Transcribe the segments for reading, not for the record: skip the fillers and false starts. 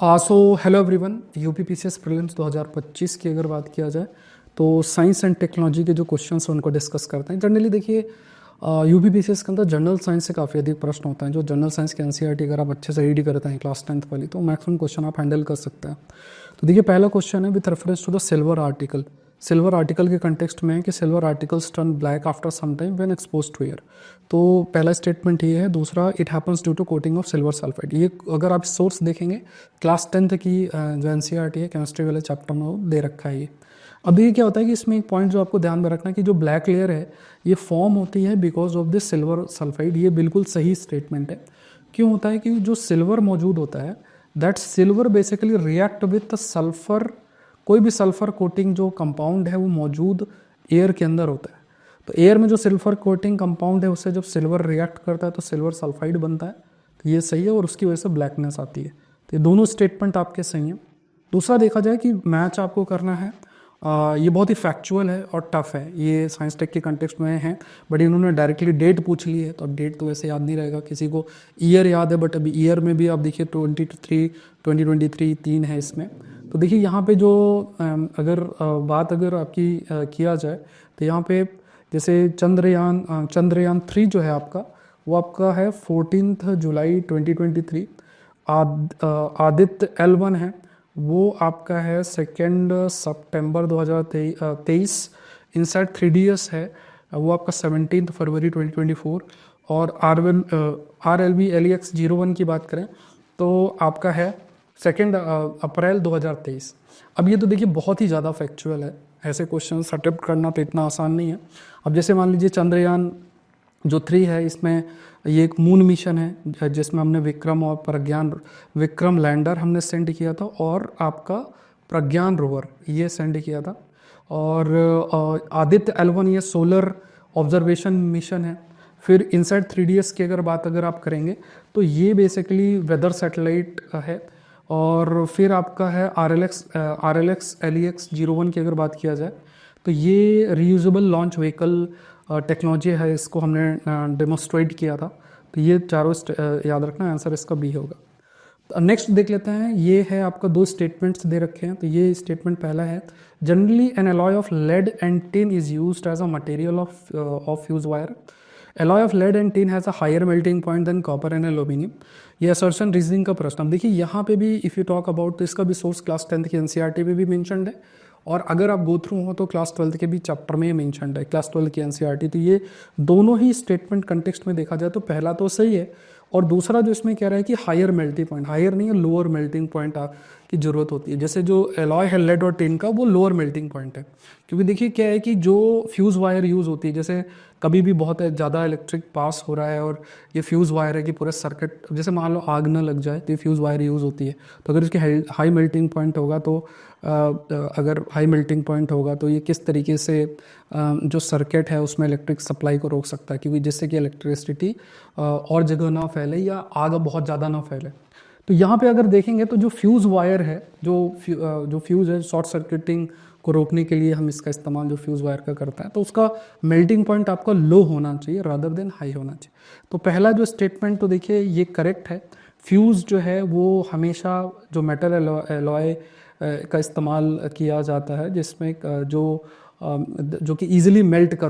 So hello everyone. UPPCS prelims 2025 की अगर बात किया जाए तो साइंस एंड टेक्नोलॉजी के जो क्वेश्चंस हैं उनको डिस्कस करते हैं। जनरली देखिए यूपीपीसीएस के अंदर जनरल साइंस से काफ़ी अधिक प्रश्न होता है। जो जनरल साइंस के एनसीईआरटी अगर आप अच्छे से रीड करते हैं क्लास 10th वाली तो मैक्सिमम क्वेश्चन आप हैंडल कर सकते हैं। तो देखिए पहला क्वेश्चन है with reference to the silver article. Silver article के कंटेक्स्ट में है कि silver articles turn black after some time when expose to air. तो पहला स्टेटमेंट ये है। दूसरा, it happens due to coating of silver sulphide. ये अगर आप सोर्स देखेंगे क्लास 10th की जो एनसीईआरटी है केमिस्ट्री वाले चैप्टर में वो दे रखा है ये। अब ये क्या होता है कि इसमें एक पॉइंट जो आपको ध्यान में रखना है कि जो ब्लैक लेयर है ये फॉर्म होती है because of this silver sulphide. ये बिल्कुल सही स्टेटमेंट है। क्यों होता है कि जो सिल्वर मौजूद होता है that silver basically react with sulphur. कोई भी सल्फर कोटिंग जो कंपाउंड है वो मौजूद एयर के अंदर होता है। तो एयर में जो सिल्फर कोटिंग कंपाउंड है उससे जब सिल्वर रिएक्ट करता है तो सिल्वर सल्फाइड बनता है। तो ये सही है और उसकी वजह से ब्लैकनेस आती है। तो ये दोनों स्टेटमेंट आपके सही हैं। दूसरा देखा जाए कि मैच आपको करना है, ये बहुत ही फैक्चुअल है और टफ है। ये साइंस टेक के कंटेक्स्ट में है बट इन्होंने डायरेक्टली डेट पूछ ली है तो अब डेट तो वैसे याद नहीं रहेगा किसी को। ईयर याद है बट अभी ईयर में भी आप देखिए 2023 3 है इसमें। तो देखिए यहाँ पे जो बात अगर आपकी किया जाए तो यहाँ पे जैसे चंद्रयान 3 जो है आपका वो आपका है 14 जुलाई 2023। आदित्य L1 है वो आपका है 2 सितंबर 2023। इनसैट 3DS है वो आपका 17 फरवरी 2024। और RLV LEX-01 की बात करें तो आपका है 2 अप्रैल 2023। अब ये तो देखिए बहुत ही ज़्यादा फैक्चुअल है। ऐसे क्वेश्चन अटेम्प्ट करना तो इतना आसान नहीं है। अब जैसे मान लीजिए चंद्रयान जो 3 है इसमें ये एक मून मिशन है जिसमें हमने विक्रम और प्रज्ञान, विक्रम लैंडर हमने सेंड किया था और आपका प्रज्ञान रोवर ये सेंड किया था। और आदित्य L1 ये सोलर ऑब्जर्वेशन मिशन है। फिर इनसाइड 3DS की अगर आप करेंगे तो ये बेसिकली वेदर सैटेलाइट है। और फिर आपका है RLX LEX-01 की अगर बात किया जाए तो ये रीयूजेबल लॉन्च व्हीकल टेक्नोलॉजी है, इसको हमने डेमोस्ट्रेट किया था। तो ये चारों याद रखना, आंसर इसका बी होगा। नेक्स्ट देख लेते हैं। ये है आपका 2 स्टेटमेंट्स दे रखे हैं। तो ये स्टेटमेंट पहला है, generally an alloy of lead and tin is used as a material of fuse wire. Alloy of lead and tin has a higher melting point than copper and aluminium. ये assertion reasoning का प्रश्न। अब देखिए यहाँ पे भी if you talk about तो इसका भी सोर्स क्लास 10th की एनसीईआरटी में भी मेंशन्ड है और अगर आप गो थ्रू हो तो क्लास 12th के भी चैप्टर में मेंशन्ड है, क्लास 12 की एनसीईआरटी। तो ये दोनों ही स्टेटमेंट कंटेक्स्ट में देखा जाए तो पहला तो सही है और दूसरा जो इसमें कह रहा है कि हायर मेल्टिंग पॉइंट, हायर नहीं है लोअर मेल्टिंग पॉइंट की ज़रूरत होती है। जैसे जो एलॉय है लेड और टिन का वो लोअर मेल्टिंग पॉइंट है। क्योंकि देखिए क्या है कि जो फ्यूज़ वायर यूज़ होती है, जैसे कभी भी बहुत ज़्यादा इलेक्ट्रिक पास हो रहा है और ये फ्यूज़ वायर है कि पूरे सर्किट, जैसे मान लो आग न लग जाए तो ये फ्यूज़ वायर यूज़ होती है। तो अगर इसके हाई मेल्टिंग पॉइंट होगा तो अगर हाई मेल्टिंग पॉइंट होगा तो ये किस तरीके से जो सर्किट है उसमें इलेक्ट्रिक सप्लाई को रोक सकता है, क्योंकि जिससे कि इलेक्ट्रिसिटी और जगह ना फैले या आग बहुत ज़्यादा ना फैले। तो यहाँ पे अगर देखेंगे तो जो फ्यूज़ वायर है, जो फ्यूज़ है शॉर्ट सर्किटिंग को रोकने के लिए हम इसका इस्तेमाल जो फ्यूज़ वायर का करता है तो उसका मेल्टिंग पॉइंट आपका लो होना चाहिए रादर देन हाई होना चाहिए। तो पहला जो स्टेटमेंट तो देखिए ये करेक्ट है। फ्यूज़ जो है वो हमेशा जो मेटल एलॉय का इस्तेमाल किया जाता है जिसमें जो कि ईजिली मेल्ट कर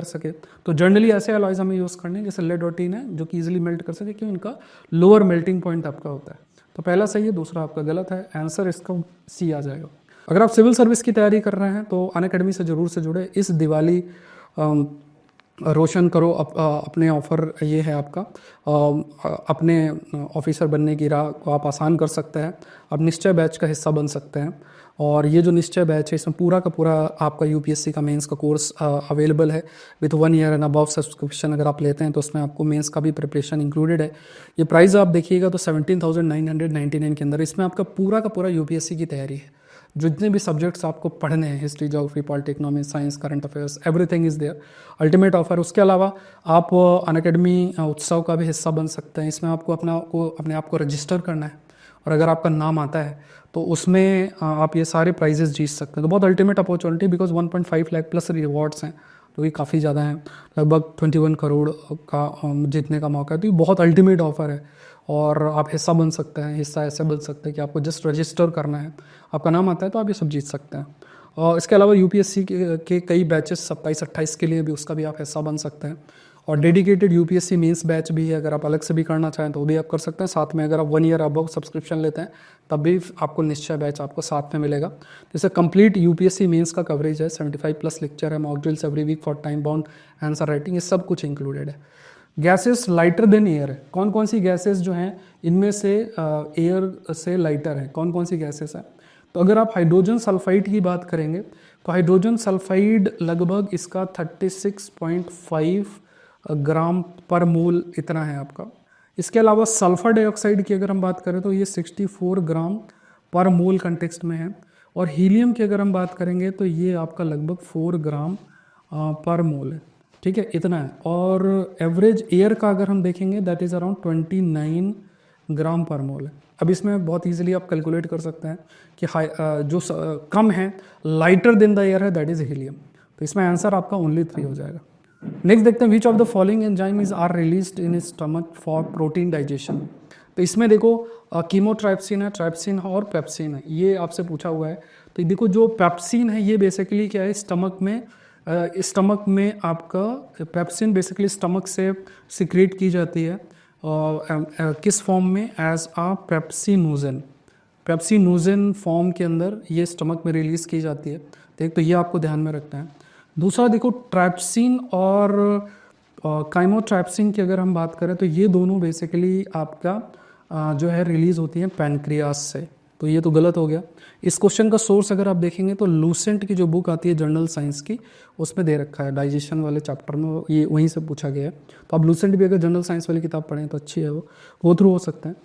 सके। तो जनरली ऐसे अलॉयज़ हमें यूज़ करने जैसे लेड और टिन है जो कि ईजिली मेल्ट कर सके, क्यों इनका लोअर मेल्टिंग पॉइंट आपका होता है। तो पहला सही है, दूसरा आपका गलत है। आंसर इसका सी आ जाएगा। अगर आप सिविल सर्विस की तैयारी कर रहे हैं तो अनअकैडमी से ज़रूर से जुड़े। इस दिवाली रोशन करो अपने ऑफ़र ये है आपका, अपने ऑफिसर बनने की राह को आप आसान कर सकते हैं। आप निश्चय बैच का हिस्सा बन सकते हैं और ये जो निश्चय बैच है इसमें पूरा का पूरा आपका यूपीएससी का मेंस का कोर्स अवेलेबल है with 1 year and above subscription. अगर आप लेते हैं तो उसमें आपको मेंस का भी प्रिपरेशन इंक्लूडेड है। ये प्राइस आप देखिएगा तो 17,999 के अंदर इसमें आपका पूरा का पूरा यूपीएससी की तैयारी है। जितने भी सब्जेक्ट्स आपको पढ़ने हैं, history, geography, polity, economics, science, current affairs, everything is there. Ultimate offer. उसके अलावा आप अनअकैडमी उत्सव का भी हिस्सा बन सकते हैं। इसमें आपको अपने आप को रजिस्टर करना है और अगर आपका नाम आता है तो उसमें आप ये सारे प्राइजेस जीत सकते हैं। तो बहुत ultimate opportunity, because 1.5 lakh plus rewards हैं जो कि काफ़ी ज़्यादा हैं, लगभग 21 करोड़ का जीतने का मौका है। तो ये बहुत अल्टीमेट ऑफर है और आप हिस्सा बन सकते हैं। हिस्सा ऐसे बन सकते हैं कि आपको जस्ट रजिस्टर करना है, आपका नाम आता है तो आप ये सब जीत सकते हैं। और इसके अलावा यूपीएससी के कई बैचेस 27-28 के लिए भी उसका भी आप हिस्सा बन सकते हैं। और डेडिकेटेड यूपीएससी मेंस बैच भी है, अगर आप अलग से भी करना चाहें तो वो भी आप कर सकते हैं। साथ में अगर आप 1 ईयर अबव सब्सक्रिप्शन लेते हैं तब भी आपको निश्चय बैच आपको साथ में मिलेगा। जैसे कंप्लीट यूपीएससी मेंस का कवरेज है, 75+ लेक्चर है, mock drills every week for time bound answer writing, ये सब कुछ इंक्लूडेड है। गैसेस लाइटर देन एयर है, कौन कौन सी गैसेस जो हैं इनमें से एयर से लाइटर है, कौन कौन सी गैसेस हैं? तो अगर आप हाइड्रोजन सल्फाइड की बात करेंगे तो हाइड्रोजन सल्फाइड लगभग इसका 36.5 ग्राम पर मोल इतना है आपका। इसके अलावा सल्फर डाइऑक्साइड की अगर हम बात करें तो ये 64 ग्राम पर मोल कंटेक्स्ट में है। और हीलियम की अगर हम बात करेंगे तो ये आपका लगभग 4 ग्राम पर मोल है, ठीक है, इतना है। और एवरेज एयर का अगर हम देखेंगे दैट इज़ अराउंड 29 ग्राम पर मोल है। अब इसमें बहुत इजीली आप कैलकुलेट कर सकते हैं कि जो कम है लाइटर देन द एयर है दैट इज़ हीलियम। तो इसमें आंसर आपका ओनली 3 हो जाएगा। नेक्स्ट देखते हैं which of the following enzymes are released in stomach for protein digestion. तो इसमें देखो कीमोट्राइप्सिन है, ट्राइप्सिन और पेप्सिन है, ये आपसे पूछा हुआ है। तो देखो जो पेप्सिन है ये बेसिकली क्या है, स्टमक में आपका पेप्सिन बेसिकली स्टमक से सिक्रेट की जाती है किस फॉर्म में, एज आ पेप्सिनोजन फॉर्म के अंदर ये स्टमक में रिलीज़ की जाती है। तो ये आपको ध्यान में रखना है। दूसरा देखो ट्राइप्सिन और काइमोट्राइप्सिन की अगर हम बात करें तो ये दोनों बेसिकली आपका जो है रिलीज़ होती हैं पैनक्रियास से, तो ये तो गलत हो गया। इस क्वेश्चन का सोर्स अगर आप देखेंगे तो लूसेंट की जो बुक आती है जनरल साइंस की उसमें दे रखा है, डाइजेशन वाले चैप्टर में ये वहीं से पूछा गया है। तो आप लूसेंट भी अगर जनरल साइंस वाली किताब पढ़ें तो अच्छी है, वो थ्रू हो सकते हैं।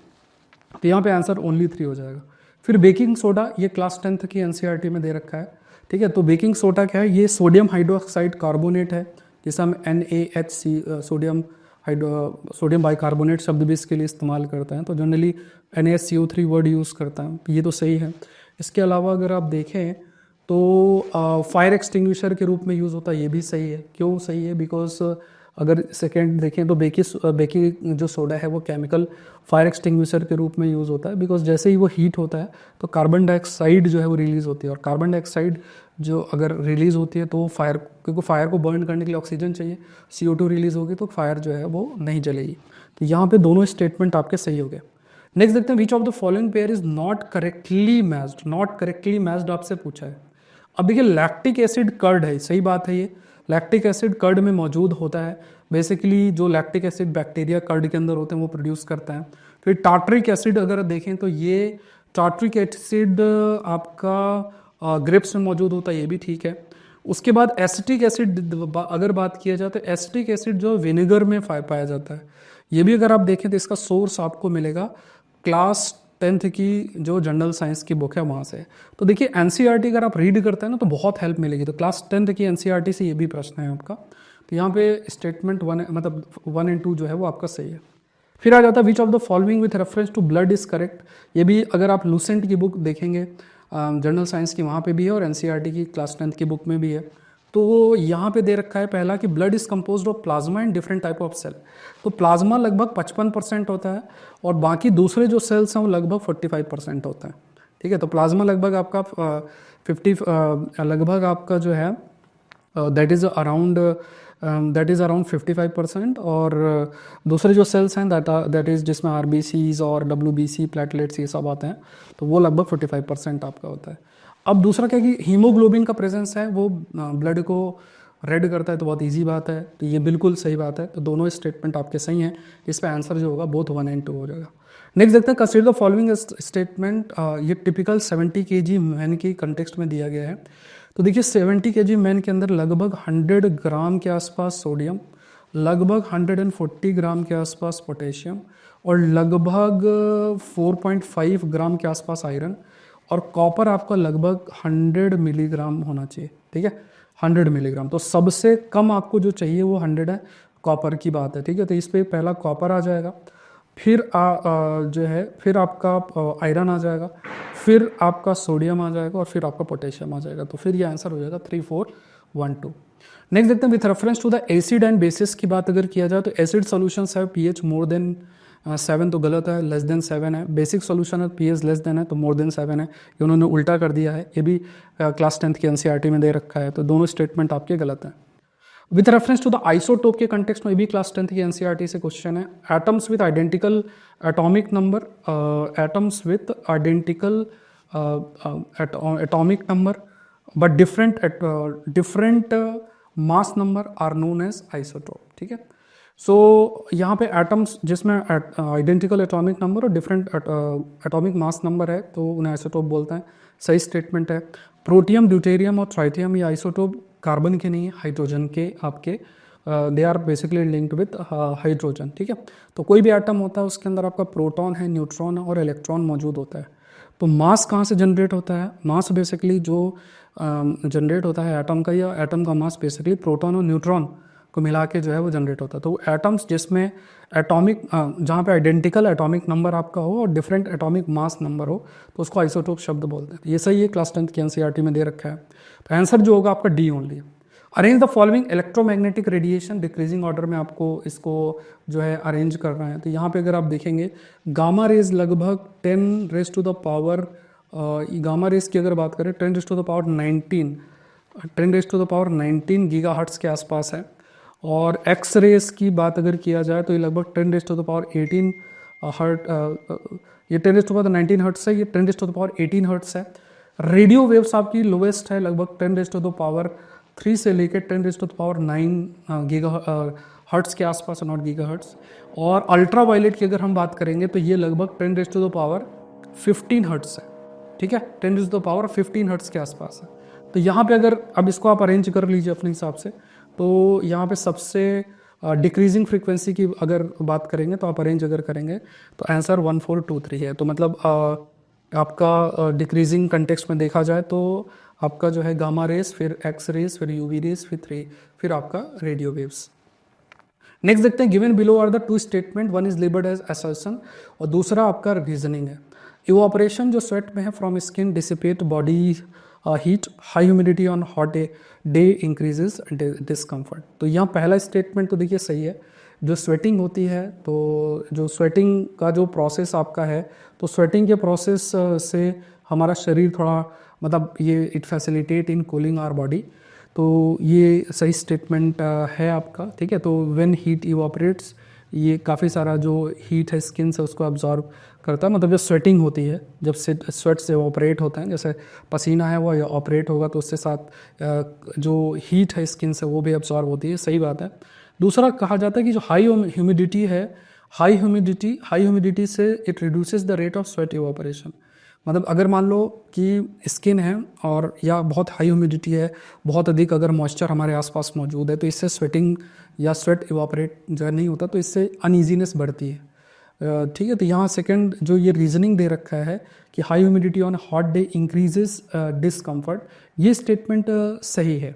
तो यहाँ पे आंसर ओनली 3 हो जाएगा। फिर बेकिंग सोडा, ये क्लास 10th की एनसीईआरटी में दे रखा है, ठीक है। तो बेकिंग सोडा क्या है, ये सोडियम हाइड्रोक्साइड कार्बोनेट है, जिसे हम NaHC सोडियम बाइकार्बोनेट शब्द भी इसके लिए इस्तेमाल करते हैं। तो जनरली NaCO3 वर्ड यूज़ करता है, ये तो सही है। इसके अलावा अगर आप देखें तो फायर एक्सटिंग्विशर के रूप में यूज़ होता है, ये भी सही है। क्यों सही है, बिकॉज अगर सेकेंड देखें तो बेकिंग जो सोडा है वो केमिकल फायर एक्सटिंग्विशर के रूप में यूज़ होता है, बिकॉज जैसे ही वो हीट होता है तो कार्बन डाइऑक्साइड जो है वो रिलीज़ होती है। और कार्बन डाइऑक्साइड जो अगर रिलीज़ होती है तो क्योंकि फायर को बर्न करने के लिए ऑक्सीजन चाहिए, CO2 रिलीज़ होगी तो फायर जो है वो नहीं जलेगी। तो यहाँ पे दोनों स्टेटमेंट आपके सही हो गए। नेक्स्ट देखते हैं which of the following pair is not correctly matched. Not correctly matched आपसे पूछा है। अब देखिए लैक्टिक एसिड कर्ड है, सही बात है, ये लैक्टिक एसिड कर्ड में मौजूद होता है। बेसिकली जो लैक्टिक एसिड बैक्टीरिया कर्ड के अंदर होते हैं वो प्रोड्यूस करता है। फिर टार्ट्रिक एसिड अगर देखें तो ये टार्ट्रिक एसिड आपका ग्रेप्स में मौजूद होता है, ये भी ठीक है। उसके बाद एसिटिक एसिड अगर बात किया जाए तो एसिटिक एसिड जो विनेगर में पाया जाता है, ये भी अगर आप देखें तो इसका सोर्स आपको मिलेगा क्लास 10th की जो जनरल साइंस की बुक है वहाँ से। तो देखिए एनसीईआरटी अगर आप रीड करते हैं ना तो बहुत हेल्प मिलेगी। तो क्लास 10th की एनसीईआरटी से ये भी प्रश्न है आपका। तो यहाँ पे स्टेटमेंट 1 मतलब 1 और 2 जो है वो आपका सही है। फिर आ जाता है which of the following with reference to blood is correct. ये भी अगर आप लूसेंट की बुक देखेंगे जनरल साइंस की वहाँ पे भी है और एनसीईआरटी की क्लास 10th की बुक में भी है। तो यहाँ पे दे रखा है पहला कि blood is composed of plasma and different type of cell. तो प्लाज्मा लगभग 55% होता है और बाकी दूसरे जो सेल्स हैं वो लगभग 45% होता है, ठीक है। तो प्लाज्मा लगभग आपका 50 लगभग आपका जो है दैट इज़ अराउंड 55% और दूसरे जो सेल्स हैं दैट इज़ जिसमें RBCs और WBC प्लेटलेट्स ये सब आते हैं तो वो लगभग 45% आपका होता है। अब दूसरा क्या कि हीमोग्लोबिन का प्रेजेंस है वो ब्लड को रेड करता है, तो बहुत इजी बात है, तो ये बिल्कुल सही बात है। तो दोनों स्टेटमेंट आपके सही हैं, इस पर आंसर जो होगा बोथ 1 और 2 हो जाएगा। नेक्स्ट देखते हैं कंसीडर द फॉलोइंग स्टेटमेंट। ये टिपिकल 70 kg मैन की कंटेक्स्ट में दिया गया है। तो देखिए 70 kg मैन के अंदर लगभग 100 ग्राम के आसपास सोडियम, लगभग 140 ग्राम के आसपास पोटेशियम और लगभग 4.5 ग्राम के आसपास आयरन और कॉपर आपका लगभग 100 मिलीग्राम होना चाहिए, ठीक है, 100 मिलीग्राम। तो सबसे कम आपको जो चाहिए वो 100 है, कॉपर की बात है, ठीक है। तो इस पर पहला कॉपर आ जाएगा, फिर जो है फिर आपका आयरन आ जाएगा, फिर आपका सोडियम आ जाएगा और फिर आपका पोटेशियम आ जाएगा। तो फिर ये आंसर हो जाएगा 3, 4, 1, 2। नेक्स्ट देखते हैं with reference to the acid and basis की बात अगर किया जाए तो acid solutions have pH more than 7 तो गलत है, लेस देन 7 है। बेसिक सॉल्यूशन है पी इज लेस देन है तो मोर देन 7 है, ये उन्होंने उल्टा कर दिया है। ये भी क्लास 10th के एनसीईआरटी में दे रखा है, तो दोनों स्टेटमेंट आपके गलत हैं। With reference to the isotope के कंटेक्स्ट में भी क्लास 10th की एनसीईआरटी से क्वेश्चन है। Atoms with identical atomic number, atoms with identical atomic number but different mass number are known as isotope. ठीक है, सो यहाँ पे एटम्स जिसमें आइडेंटिकल एटॉमिक नंबर और डिफरेंट एटॉमिक मास नंबर है तो उन्हें आइसोटोप बोलते हैं। सही स्टेटमेंट है। प्रोटियम, ड्यूटेरियम और ट्राइटियम ये आइसोटोप कार्बन के नहीं है, हाइड्रोजन के आपके they are basically linked with hydrogen. ठीक है, तो कोई भी एटम होता है उसके अंदर आपका प्रोटॉन है, न्यूट्रॉन है और इलेक्ट्रॉन मौजूद होता है। तो मास कहाँ से जनरेट होता है? मास बेसिकली जो जनरेट होता है एटम का, या एटम का मास बेसिकली प्रोटॉन और न्यूट्रॉन को मिला के जो है वो जनरेट होता है। तो एटम्स जिसमें एटॉमिक जहाँ पे आइडेंटिकल एटॉमिक नंबर आपका हो और डिफरेंट एटॉमिक मास नंबर हो तो उसको आइसोटोप शब्द बोलते हैं। ये सही है, क्लास 10th की एनसीईआरटी में दे रखा है। तो आंसर जो होगा आपका D only. Arrange the following electromagnetic radiation, decreasing order में आपको इसको जो है अरेंज कर रहा है। तो यहाँ पे अगर आप देखेंगे गामा रेज लगभग 10 raise to the power, gamma rays की अगर बात करें 10 raise to the power 19 gigahertz के आसपास है। और एक्स रेस की बात अगर किया जाए तो ये लगभग 10 raise to the power 18 hertz, ये 10 raise to the power 19 hertz है, ये 10 raise to the power 18 hertz है। रेडियो वेव्स आपकी लोवेस्ट है लगभग 10 रेज टू द पावर 3 से लेकर 10 raise to the power 9 gigahertz के आसपास, नॉट गीगा हर्ट्स। और अल्ट्रा वायलेट की अगर हम बात करेंगे तो ये लगभग 10 raise to the power 15 hertz है। ठीक है, 10 raise to the power 15 hertz के आसपास है। तो यहाँ पे अगर अब इसको आप अरेंज कर लीजिए अपने हिसाब से, तो यहाँ पे सबसे डिक्रीजिंग फ्रीक्वेंसी की अगर बात करेंगे तो आप अरेंज अगर करेंगे तो आंसर 1423 है। तो मतलब आपका डिक्रीजिंग कंटेक्स्ट में देखा जाए तो आपका जो है गामा रेस, फिर एक्स रेस, फिर यूवी रेस, फिर आपका रेडियो वेव्स। नेक्स्ट देखते हैं, given below are the two statement, one is labelled as assertion और दूसरा आपका रीजनिंग है। इवापोरेशन जो स्वेट में है from skin dissipate body heat, high humidity on hot day increases discomfort. तो यहाँ पहला स्टेटमेंट तो देखिए सही है। जो स्वेटिंग होती है तो जो स्वेटिंग का जो प्रोसेस आपका है तो स्वेटिंग के प्रोसेस से हमारा शरीर थोड़ा मतलब ये it facilitate in cooling our body, तो ये सही स्टेटमेंट है आपका। ठीक है, तो व्हेन हीट इवापोरेट्स, ये काफ़ी सारा जो हीट है स्किन से उसको अब्जॉर्ब करता है। मतलब जब स्वेटिंग होती है, जब स्वेट से ऑपरेट होता है, जैसे पसीना है वो ऑपरेट होगा तो उससे साथ जो हीट है स्किन से वो भी अब्जॉर्ब होती है। सही बात है। दूसरा कहा जाता है कि जो हाई ह्यूमिडिटी है, हाई ह्यूमिडिटी से it reduces the rate of sweat evaporation. मतलब अगर मान लो कि स्किन है और या बहुत हाई ह्यूमिडिटी है, बहुत अधिक अगर मॉइस्चर हमारे आसपास मौजूद है तो इससे स्वेटिंग या स्वेट इवापोरेट जो नहीं होता, तो इससे अनईजीनेस बढ़ती है। ठीक है, तो यहाँ सेकंड जो ये रीजनिंग दे रखा है कि high humidity on hot day increases discomfort, ये स्टेटमेंट सही है।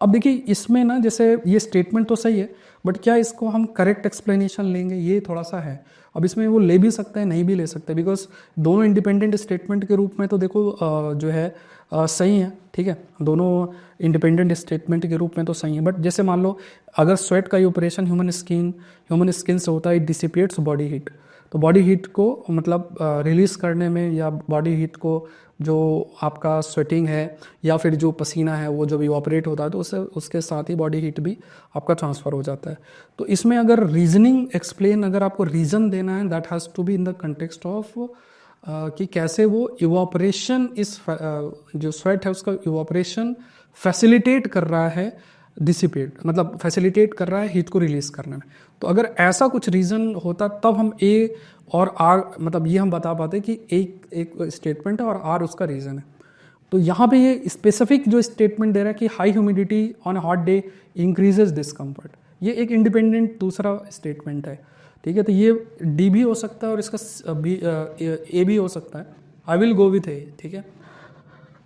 अब देखिए इसमें ना, जैसे ये स्टेटमेंट तो सही है बट क्या इसको हम करेक्ट एक्सप्लेनेशन लेंगे, ये थोड़ा सा है। अब इसमें वो ले भी सकते हैं, नहीं भी ले सकते, बिकॉज दोनों इंडिपेंडेंट स्टेटमेंट के रूप में तो देखो जो है सही है। ठीक है, दोनों इंडिपेंडेंट स्टेटमेंट के रूप में तो सही है। बट जैसे मान लो अगर स्वेट का ऑपरेशन ह्यूमन स्किन से होता है, इट डिसिपेट्स बॉडी हीट, तो बॉडी हीट को मतलब रिलीज़ करने में या बॉडी हीट को जो आपका स्वेटिंग है या फिर जो पसीना है वो जब इवापोरेट होता है तो उसके साथ ही बॉडी हीट भी आपका ट्रांसफ़र हो जाता है। तो इसमें अगर रीजनिंग एक्सप्लेन, अगर आपको रीज़न देना है, that has to be in the context of कि कैसे वो इवापोरेशन इस जो स्वेट है उसका इवापोरेशन फैसिलिटेट कर रहा है, डिसिपेट मतलब फैसिलिटेट कर रहा है हीट को रिलीज़ करने में। तो अगर ऐसा कुछ रीज़न होता तब हम ए और आर मतलब ये हम बता पाते कि एक स्टेटमेंट है और आर उसका रीज़न है। तो यहाँ पे ये स्पेसिफिक जो स्टेटमेंट दे रहा है कि high humidity on hot day increases discomfort, ये एक इंडिपेंडेंट दूसरा स्टेटमेंट है। ठीक है, तो ये डी भी हो सकता है और इसका ए भी हो सकता है। I will go with A. ठीक है,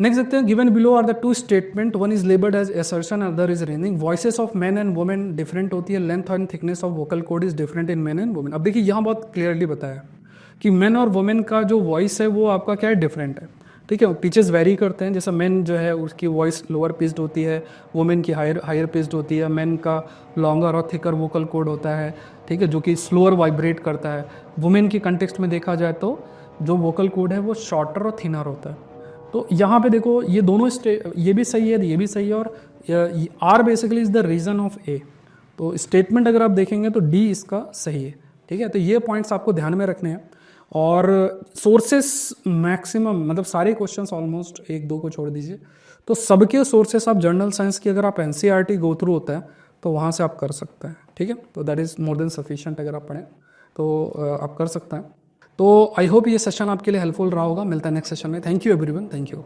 नेक्स्ट देखते हैं, given below are the two statement, one is labelled as assertion, other is reasoning. Voices of man and women different होती है, length and thickness of vocal cord is different in man and women. अब देखिए यहाँ बहुत clearly बताया कि man और women का जो वॉइस है वो आपका क्या है, डिफरेंट है। ठीक है। पिचेस वेरी करते हैं, जैसा मेन जो है उसकी वॉइस लोअर पिच्ड होती है, वुमेन की हायर पिच्ड होती है, मेन का लॉन्गर और थिकर वोकल कॉर्ड होता है, ठीक है, जो कि स्लोअर वाइब्रेट करता है। वुमेन की कंटेक्स्ट में देखा जाए तो जो वोकल कॉर्ड है वो शॉर्टर और थिनर होता है। तो यहाँ पे देखो ये दोनों ये भी सही है, ये भी सही है, और are basically is the reason of a. तो स्टेटमेंट अगर आप देखेंगे तो डी इसका सही है, ठीक है। तो ये पॉइंट्स आपको ध्यान में रखने हैं। और सोर्सेस मैक्सिमम, मतलब सारे क्वेश्चंस ऑलमोस्ट, एक दो को छोड़ दीजिए, तो सबके सोर्सेस आप जर्नल साइंस की अगर आप एनसीईआरटी गो थ्रू होता है तो वहाँ से आप कर सकते हैं, ठीक है। तो that is more than sufficient, अगर आप पढ़ें तो आप कर सकते हैं। तो आई होप ये सेशन आपके लिए हेल्पफुल रहा होगा। मिलता है नेक्स्ट सेशन में। Thank you everyone, thank you.